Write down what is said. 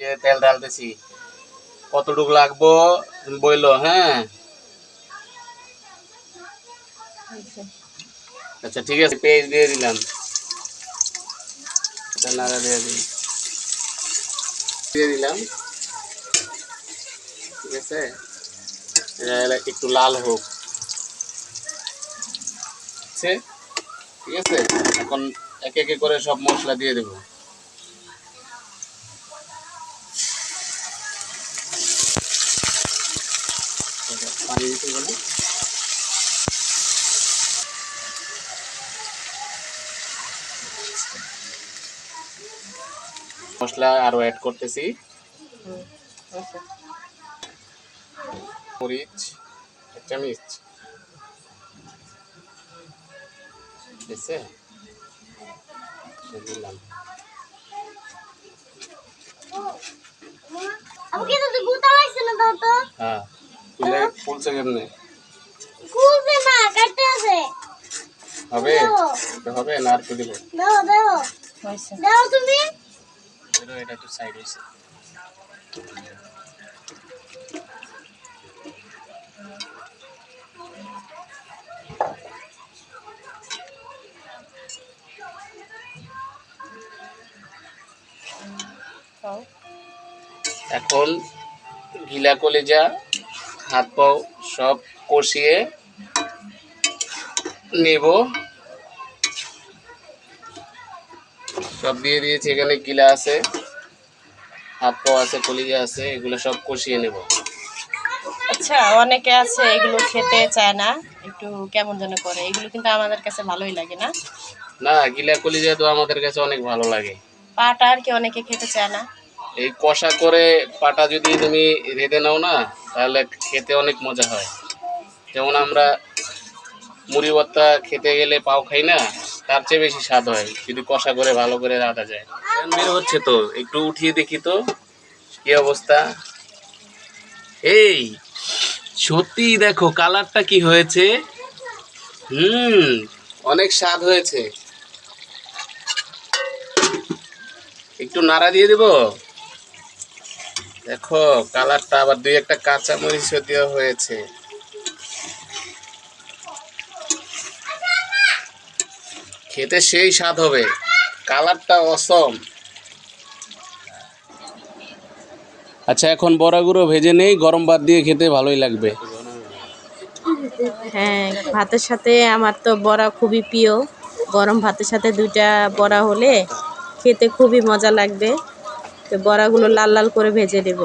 যে তেল ঢালতেছি, কতটুকু লাগবো বইলো। হ্যাঁ আচ্ছা ঠিক আছে, পেঁয়াজ দিয়ে দিলাম, নাড়া দিয়ে দিলাম। ঠিক আছে, একটু লাল হোক। ঠিক আছে, এখন একে একে করে সব মশলা দিয়ে দেবো। পানি দিতে গেলে মশলা আরো অ্যাড করতেছি। মরিচ 1 চামচ, দিলাম। হ্যাঁ, ফুলছে কেমনে? হবে হবে না, আর দিব। এটা একটু সাইড হয়েছে। এখন গিলা কলিজা, হাত পাও সব কষিয়ে নেব। সব দিয়ে দিয়েছি, এখানে গিলা আছে, হাত পাও আছে, কলিজা আছে, এগুলো সব কষিয়ে নেব। আচ্ছা, অনেকে আছে এগুলো খেতে চায় না, একটু কেমন যেন করে। এগুলো কিন্তু আমাদের কাছে ভালোই লাগে না। না, গিলা কলিজা তো আমাদের কাছে অনেক ভালো লাগে। পাটা আর কি অনেকে খেতে চায় না। এই কষা করে পাটা যদি তুমি রেঁধে নাও না, তাহলে খেতে অনেক মজা হয়। যেমন আমরা মুড়ি ভর্তা খেতে গেলে পাও খাই না, তার চেয়ে বেশি স্বাদ হয় যদি কষা করে ভালো করে রাঁধা যায়। বের হচ্ছে তো, একটু উঠিয়ে দেখি তো কি অবস্থা। এই সত্যি দেখো কালারটা কি হয়েছে। অনেক স্বাদ হয়েছে। একটু নাড়া দিয়ে দেব। দেখো কালারটা, আবার 2-1টা কাঁচা মরিচও দেওয়া হয়েছে। খেতে সেই স্বাদ হবে, কালারটা অসম। আচ্ছা, এখন বড়াগুলো ভেজে নেই, গরম ভাত দিয়ে খেতে ভালোই লাগবে। হ্যাঁ, ভাতের সাথে আমার তো বড়া খুবই প্রিয়। গরম ভাতের সাথে 2টা বড়া হলে খেতে খুবই মজা লাগবে। তো বড়াগুলো লাল লাল করে ভেজে দেব।